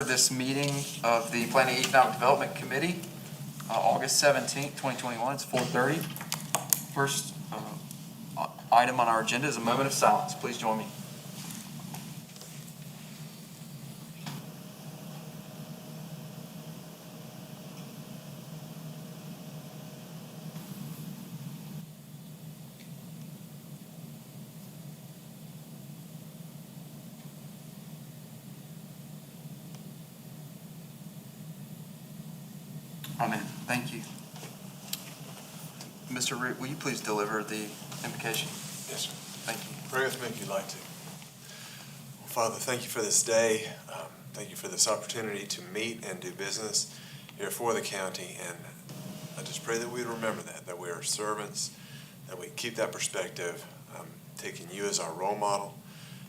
this meeting of the Planning and Economic Development Committee, August 17th, 2021. It's 4:30. First item on our agenda is a moment of silence. Please join me. Amen. Thank you. Mr. Root, will you please deliver the invocation? Yes, sir. Thank you. Pray with me if you'd like to. Well, Father, thank you for this day. Thank you for this opportunity to meet and do business here for the county. And I just pray that we remember that we are servants, that we keep that perspective, taking you as our role model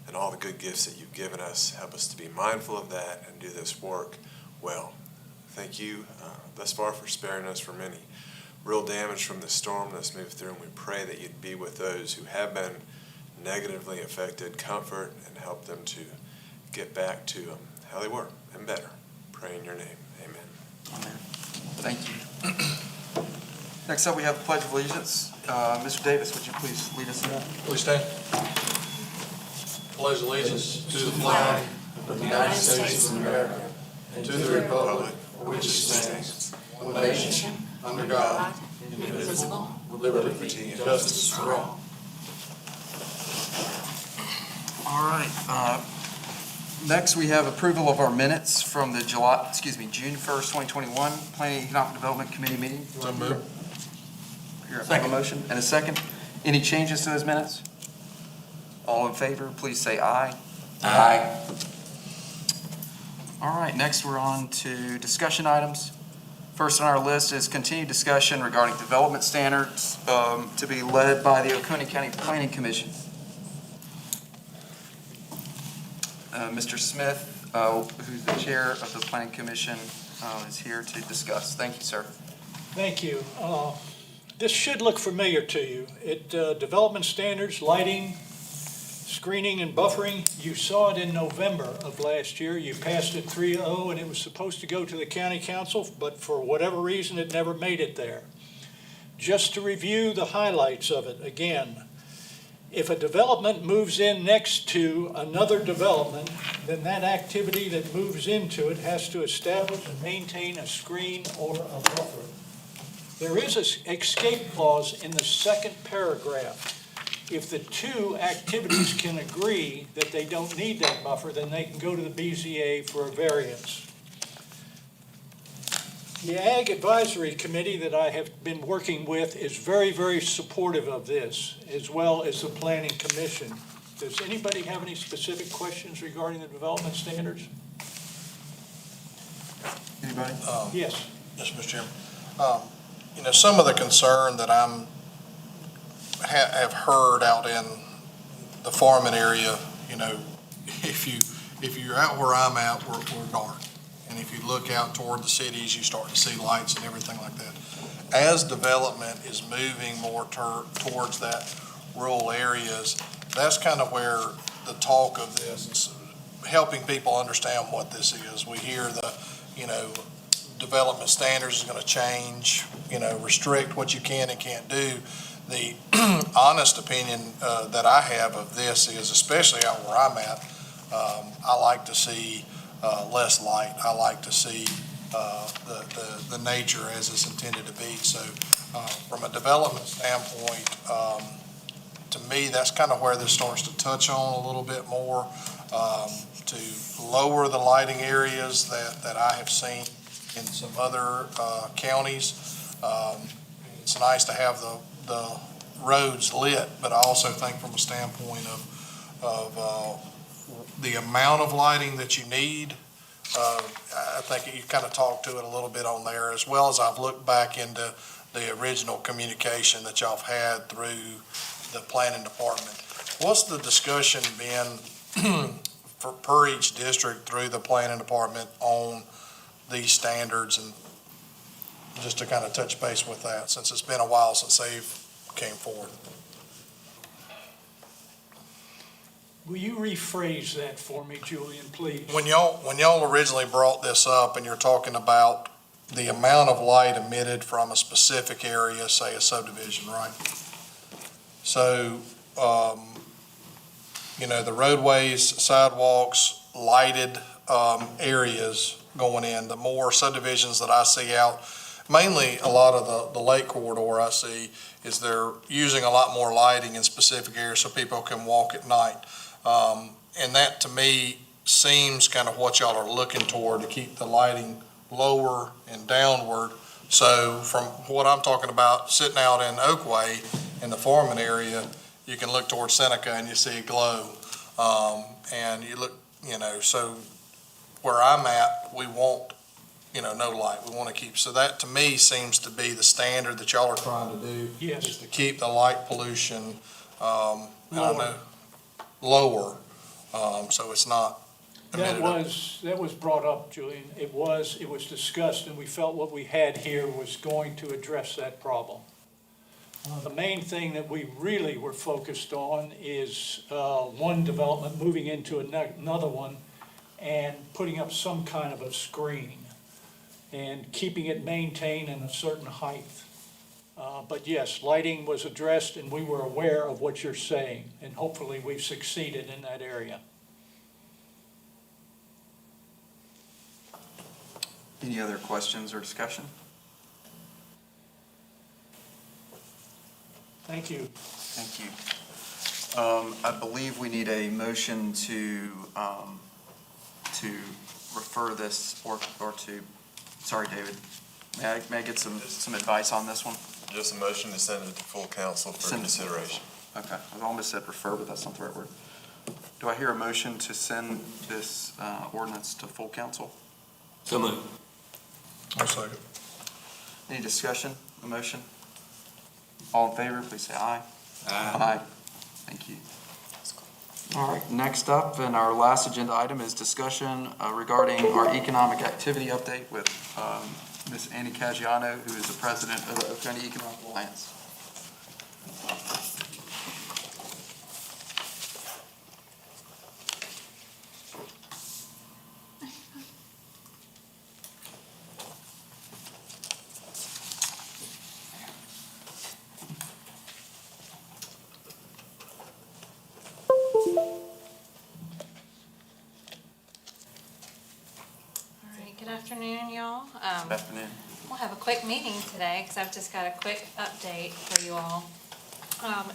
and all the good gifts that you've given us. Help us to be mindful of that and do this work well. Thank you thus far for sparing us from any real damage from the storm that's moved through, and we pray that you'd be with those who have been negatively affected, comfort, and help them to get back to how they were and better. Pray in your name. Amen. Amen. Thank you. Next up, we have the Pledge of Allegiance. Mr. Davis, would you please lead us in that? Please stand. Pledge allegiance to the flag of the United States of America and to the republic for which it stands, one nation, under God, indivisible, with liberty and justice for all. All right. Next, we have approval of our minutes from the June 1st, 2021 Planning and Economic Development Committee meeting. So moved. Second motion and a second. Any changes to those minutes? All in favor, please say aye. Aye. All right, next we're on to discussion items. First on our list is continued discussion regarding development standards to be led by the Oconee County Planning Commission. Mr. Smith, who's the chair of the Planning Commission, is here to discuss. Thank you, sir. Thank you. This should look familiar to you. Development standards, lighting, screening and buffering, you saw it in November of last year. You passed it 3-0 and it was supposed to go to the county council, but for whatever reason, it never made it there. Just to review the highlights of it again, if a development moves in next to another development, then that activity that moves into it has to establish and maintain a screen or a buffer. There is an escape clause in the second paragraph. If the two activities can agree that they don't need that buffer, then they can go to the BZA for a variance. The Ag Advisory Committee that I have been working with is very, very supportive of this, as well as the Planning Commission. Does anybody have any specific questions regarding the development standards? Anybody? Yes. Yes, Mr. Chairman. Some of the concern that have heard out in the farming area, if you're out where I'm at, we're dark. And if you look out toward the cities, you start to see lights and everything like that. As development is moving more towards that rural areas, that's kind of where the talk of this is helping people understand what this is. We hear the, development standards is going to change, restrict what you can and can't do. The honest opinion that I have of this is, especially out where I'm at, I like to see less light. I like to see the nature as it's intended to be. So from a development standpoint, to me, that's kind of where this starts to touch on a little bit more, to lower the lighting areas that I have seen in some other counties. It's nice to have the roads lit, but I also think from a standpoint of the amount of lighting that you need, I think you kind of talked to it a little bit on there, as well as I've looked back into the original communication that y'all have had through the planning department. What's the discussion been per each district through the planning department on these standards, and just to kind of touch base with that, since it's been a while since they've came forward? Will you rephrase that for me, Julian, please? When y'all originally brought this up and you're talking about the amount of light emitted from a specific area, say a subdivision, right? So, the roadways, sidewalks, lighted, areas going in, the more subdivisions that I see out, mainly a lot of the lake corridor I see is they're using a lot more lighting in specific areas so people can walk at night. And that to me seems kind of what y'all are looking toward, to keep the lighting lower and downward. So from what I'm talking about, sitting out in Oakway in the Foreman area, you can look towards Seneca and you see a glow. And you look, so where I'm at, we want, no light. We want to keep, so that to me seems to be the standard that y'all are trying to do. Yes. Is to keep the light pollution, and I know, lower, so it's not emitted. That was brought up, Julian. It was discussed, and we felt what we had here was going to address that problem. The main thing that we really were focused on is one development moving into another one and putting up some kind of a screen and keeping it maintained in a certain height. But yes, lighting was addressed, and we were aware of what you're saying, and hopefully we've succeeded in that area. Any other questions or discussion? Thank you. Thank you. I believe we need a motion to refer this or to, sorry, David, may I get some advice on this one? Just a motion to send it to full council for Send it. consideration. Okay, I almost said refer, but that's not the right word. Do I hear a motion to send this ordinance to full council? So moved. I'll second. Any discussion, a motion? All in favor, please say aye. Aye. Thank you. All right, next up, and our last agenda item is discussion regarding our economic activity update with Ms. Annie Caggiano, who is the president of the Oconee Economic Alliance. Good afternoon, y'all. Good afternoon. We'll have a quick meeting today because I've just got a quick update for you all.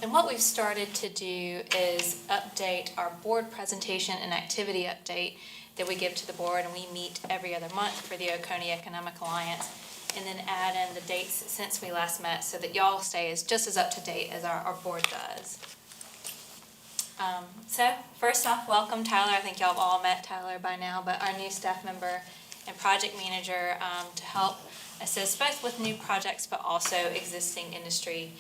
And what we've started to do is update our board presentation and activity update that we give to the board, and we meet every other month for the Oconee Economic Alliance, and then add in the dates since we last met so that y'all stay just as up to date as our board does. So first off, welcome Tyler. I think y'all have all met Tyler by now, but our new staff member and project manager to help assist both with new projects but also existing industry.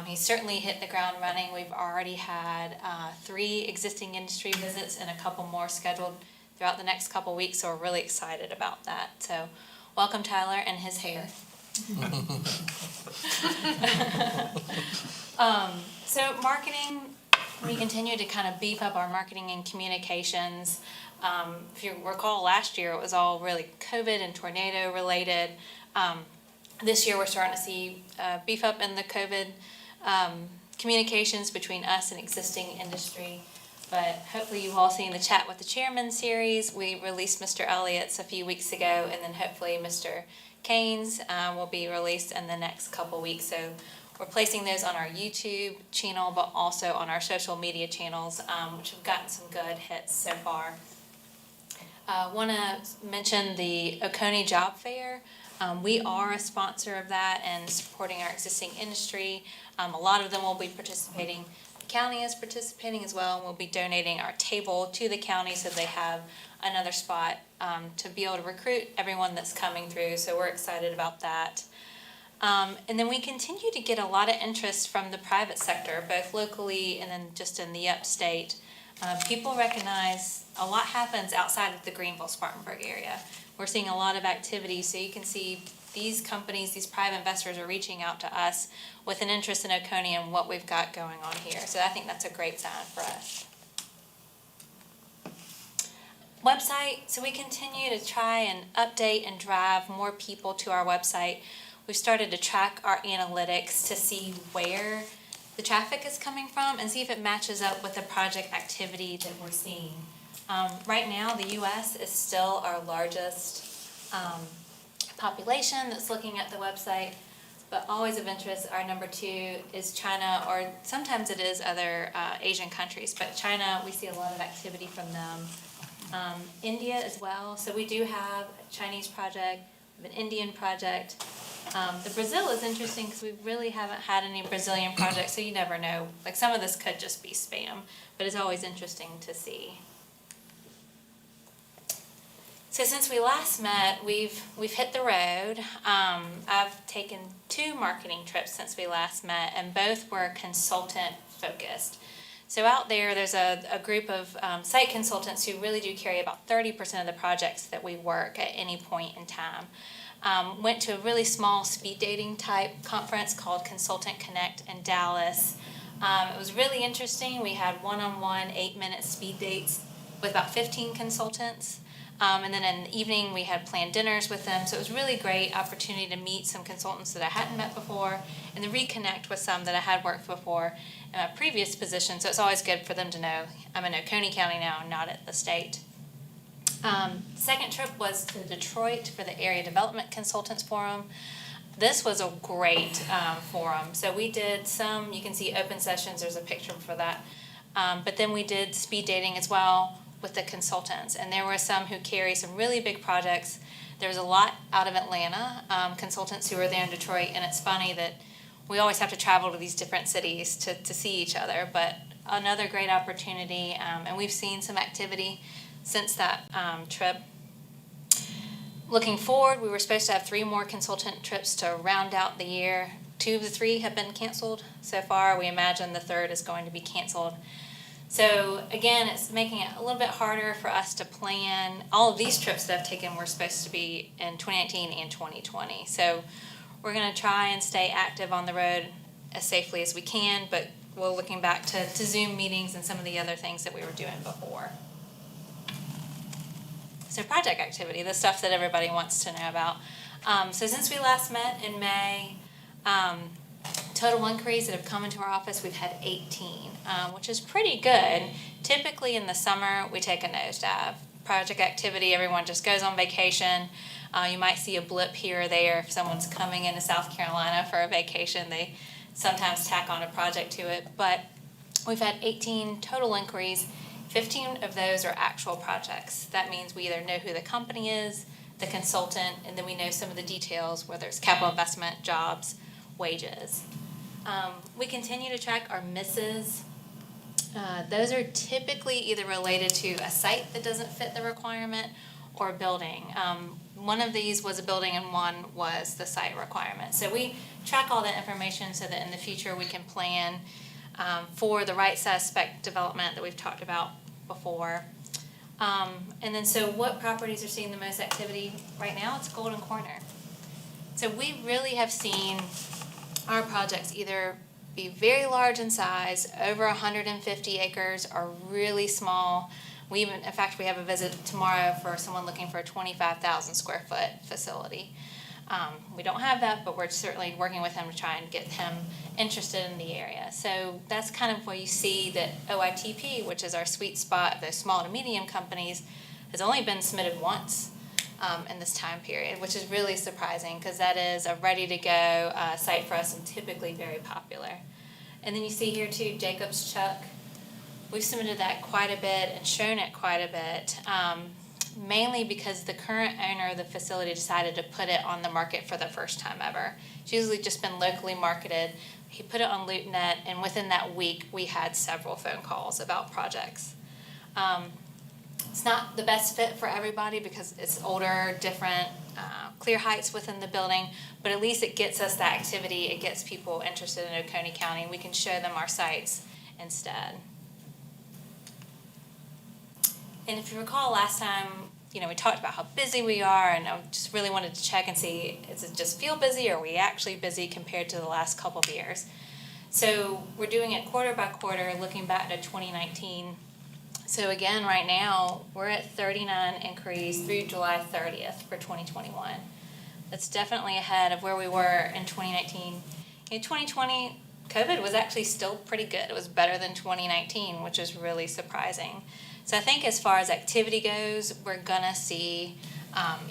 He's certainly hit the ground running. We've already had 3 existing industry visits and a couple more scheduled throughout the next couple weeks, so we're really excited about that. So welcome Tyler and his hair. So marketing, we continue to kind of beef up our marketing and communications. If you recall, last year it was all really COVID and tornado related. This year we're starting to see beef up in the COVID communications between us and existing industry. But hopefully you've all seen the Chat with the Chairman series. We released Mr. Elliott's a few weeks ago, and then hopefully Mr. Kane's will be released in the next couple weeks. So we're placing those on our YouTube channel, but also on our social media channels, which have gotten some good hits so far. Want to mention the Oconee Job Fair. We are a sponsor of that and supporting our existing industry. A lot of them will be participating. The county is participating as well, and we'll be donating our table to the county so they have another spot to be able to recruit everyone that's coming through. So we're excited about that. And then we continue to get a lot of interest from the private sector, both locally and then just in the upstate. People recognize a lot happens outside of the Greenville-Spartanburg area. We're seeing a lot of activity, so you can see these companies, these private investors are reaching out to us with an interest in Oconee and what we've got going on here. So I think that's a great sign for us. Website, so we continue to try and update and drive more people to our website. We've started to track our analytics to see where the traffic is coming from and see if it matches up with the project activity that we're seeing. Right now, the US is still our largest population that's looking at the website, but always of interest, our number 2 is China, or sometimes it is other Asian countries, but China, we see a lot of activity from them. India as well, so we do have a Chinese project, an Indian project. The Brazil is interesting because we really haven't had any Brazilian projects, so you never know. Like, some of this could just be spam, but it's always interesting to see. So since we last met, we've hit the road. I've taken 2 marketing trips since we last met, and both were consultant focused. So out there's a group of site consultants who really do carry about 30% of the projects that we work at any point in time. Went to a really small speed dating type conference called Consultant Connect in Dallas. It was really interesting. We had one-on-one 8-minute speed dates with about 15 consultants. And then in the evening, we had planned dinners with them. So it was a really great opportunity to meet some consultants that I hadn't met before and to reconnect with some that I had worked before in my previous position. So it's always good for them to know I'm in Oconee County now and not at the state. Second trip was to Detroit for the Area Development Consultants Forum. This was a great forum. So we did some, you can see open sessions, there's a picture for that. But then we did speed dating as well with the consultants, and there were some who carry some really big projects. There was a lot out of Atlanta, consultants who were there in Detroit, and it's funny that we always have to travel to these different cities to see each other, but another great opportunity, and we've seen some activity since that trip. Looking forward, we were supposed to have 3 more consultant trips to round out the year. 2 of the 3 have been canceled so far. We imagine the 3rd is going to be canceled. So again, it's making it a little bit harder for us to plan. All of these trips that I've taken were supposed to be in 2019 and 2020. So we're going to try and stay active on the road as safely as we can, but we're looking back to Zoom meetings and some of the other things that we were doing before. So project activity, the stuff that everybody wants to know about. So since we last met in May, total inquiries that have come into our office, we've had 18, which is pretty good. Typically in the summer, we take a nosedive. Project activity, everyone just goes on vacation. You might see a blip here or there. If someone's coming into South Carolina for a vacation, they sometimes tack on a project to it. But we've had 18 total inquiries. 15 of those are actual projects. That means we either know who the company is, the consultant, and then we know some of the details, whether it's capital investment, jobs, wages. We continue to track our misses. Those are typically either related to a site that doesn't fit the requirement or a building. One of these was a building and one was the site requirement. So we track all that information so that in the future we can plan for the right size spec development that we've talked about before. And then so what properties are seeing the most activity right now? It's Golden Corner. So we really have seen our projects either be very large in size, over 150 acres, or really small. In fact, we have a visit tomorrow for someone looking for a 25,000 square foot facility. We don't have that, but we're certainly working with him to try and get him interested in the area. So that's kind of where you see that OITP, which is our sweet spot of those small to medium companies, has only been submitted once in this time period, which is really surprising because that is a ready-to-go site for us and typically very popular. And then you see here too, Jacobs Chuck. We've submitted that quite a bit and shown it quite a bit, mainly because the current owner of the facility decided to put it on the market for the first time ever. It's usually just been locally marketed. He put it on LoopNet, and within that week, we had several phone calls about projects. It's not the best fit for everybody because it's older, different, clear heights within the building, but at least it gets us that activity. It gets people interested in Oconee County, and we can show them our sites instead. And if you recall last time, we talked about how busy we are, and I just really wanted to check and see, is it just feel busy or are we actually busy compared to the last couple of years? So we're doing it quarter by quarter, looking back to 2019. So again, right now, we're at 39 inquiries through July 30th for 2021. That's definitely ahead of where we were in 2019. In 2020, COVID was actually still pretty good. It was better than 2019, which is really surprising. So I think as far as activity goes, we're gonna see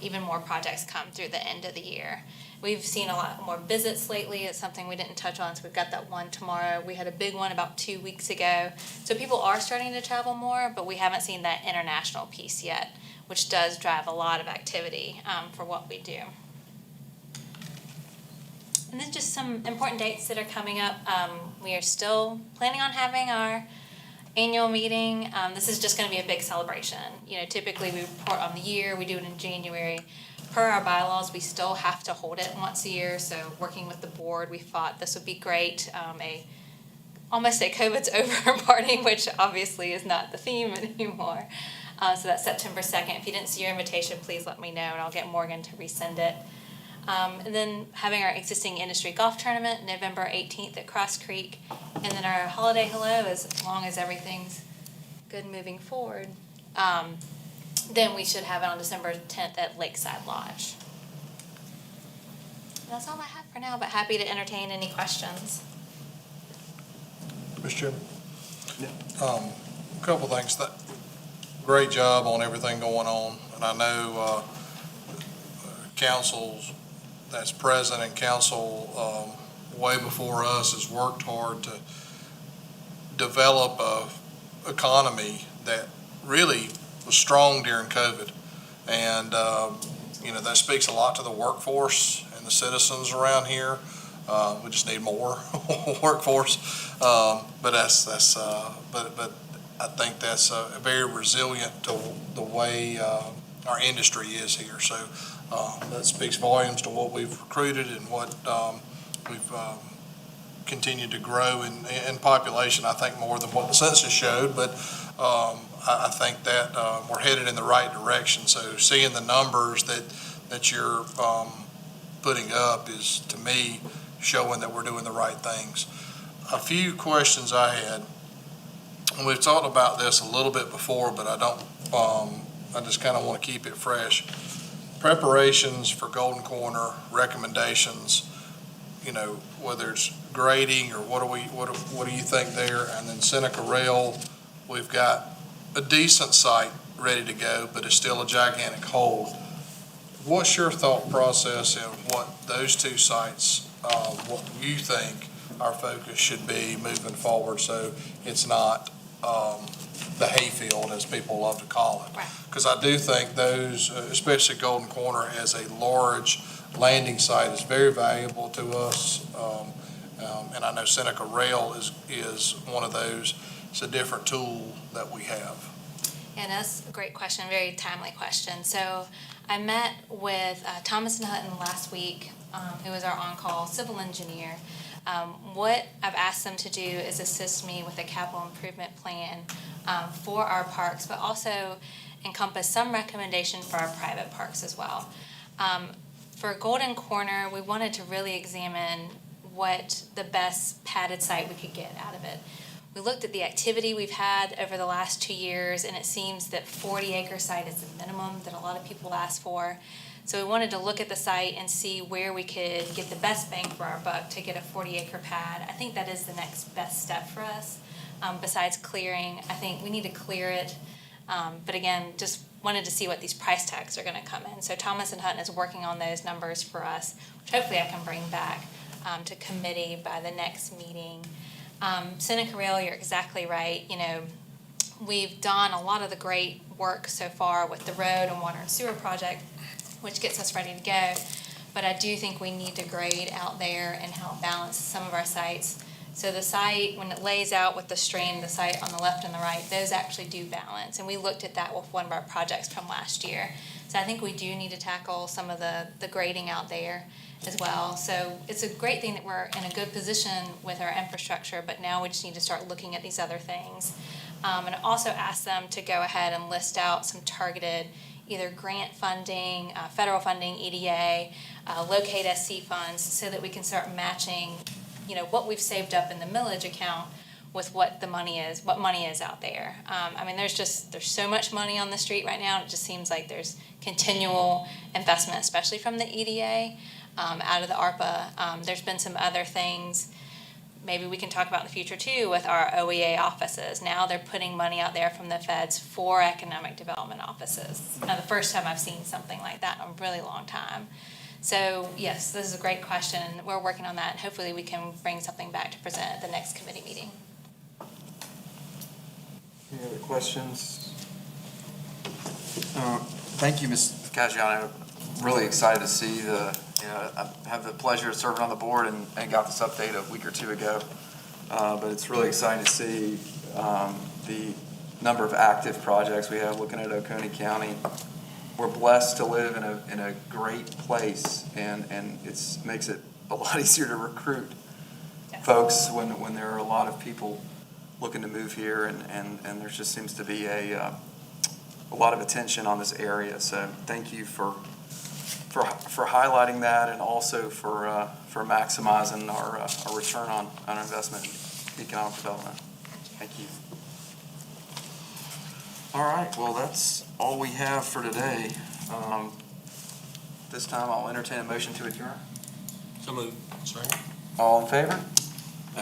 even more projects come through the end of the year. We've seen a lot more visits lately. It's something we didn't touch on, so we've got that one tomorrow. We had a big one about 2 weeks ago. So people are starting to travel more, but we haven't seen that international piece yet, which does drive a lot of activity for what we do. And then just some important dates that are coming up. We are still planning on having our annual meeting. This is just going to be a big celebration. You know, typically we report on the year. We do it in January. Per our bylaws, we still have to hold it once a year. So working with the board, we thought this would be great. Almost a COVID's over party, which obviously is not the theme anymore. So that's September 2nd. If you didn't see your invitation, please let me know and I'll get Morgan to resend it. And then having our existing industry golf tournament November 18th at Cross Creek. And then our holiday hello, as long as everything's good moving forward. Then we should have it on December 10th at Lakeside Lodge. That's all I have for now, but happy to entertain any questions. Mr. Chairman? A couple things. Great job on everything going on. And I know councils that's present and council way before us has worked hard to develop a economy that really was strong during COVID. And, that speaks a lot to the workforce and the citizens around here. We just need more workforce. But I think that's very resilient to the way our industry is here. So that speaks volumes to what we've recruited and what we've continued to grow in population, I think more than what the census showed. But I think that we're headed in the right direction. So seeing the numbers that you're putting up is, to me, showing that we're doing the right things. A few questions I had, and we've talked about this a little bit before, but I just kind of want to keep it fresh. Preparations for Golden Corner, recommendations, whether it's grading or what do you think there? And then Seneca Rail, we've got a decent site ready to go, but it's still a gigantic hole. What's your thought process in what those two sites, what you think our focus should be moving forward, so it's not the hayfield, as people love to call it? Because I do think those, especially Golden Corner as a large landing site, is very valuable to us. And I know Seneca Rail is one of those. It's a different tool that we have. And that's a great question, very timely question. So I met with Thomas and Hutton last week, who is our on-call civil engineer. What I've asked them to do is assist me with a capital improvement plan for our parks, but also encompass some recommendation for our private parks as well. For Golden Corner, we wanted to really examine what the best padded site we could get out of it. We looked at the activity we've had over the last 2 years, and it seems that 40-acre site is the minimum that a lot of people ask for. So we wanted to look at the site and see where we could get the best bang for our buck to get a 40-acre pad. I think that is the next best step for us. Besides clearing, I think we need to clear it. But again, just wanted to see what these price tags are going to come in. So Thomas and Hutton is working on those numbers for us, which hopefully I can bring back to committee by the next meeting. Seneca Rail, you're exactly right. We've done a lot of the great work so far with the road and water and sewer project, which gets us ready to go. But I do think we need to grade out there and help balance some of our sites. So the site, when it lays out with the stream, the site on the left and the right, those actually do balance. And we looked at that with one of our projects from last year. So I think we do need to tackle some of the grading out there as well. So it's a great thing that we're in a good position with our infrastructure, but now we just need to start looking at these other things. And also ask them to go ahead and list out some targeted either grant funding, federal funding, EDA, locate SC funds, so that we can start matching what we've saved up in the millage account with what money is out there. I mean, there's so much money on the street right now. It just seems like there's continual investment, especially from the EDA, out of the ARPA. There's been some other things maybe we can talk about in the future too with our OEA offices. Now they're putting money out there from the feds for economic development offices. Now, the first time I've seen something like that in a really long time. So yes, this is a great question. We're working on that, and hopefully we can bring something back to present at the next committee meeting. Any other questions? Thank you, Ms. Caggiano. Really excited to see I have the pleasure of serving on the board and got this update a week or two ago. But it's really exciting to see the number of active projects we have looking at Oconee County. We're blessed to live in a great place, and it makes it a lot easier to recruit folks when there are a lot of people looking to move here, and there just seems to be a lot of attention on this area. So thank you for highlighting that, and also for maximizing our return on investment in economic development. Thank you. All right, well, that's all we have for today. This time I'll entertain a motion to adjourn. So moved. Sorry. All in favor?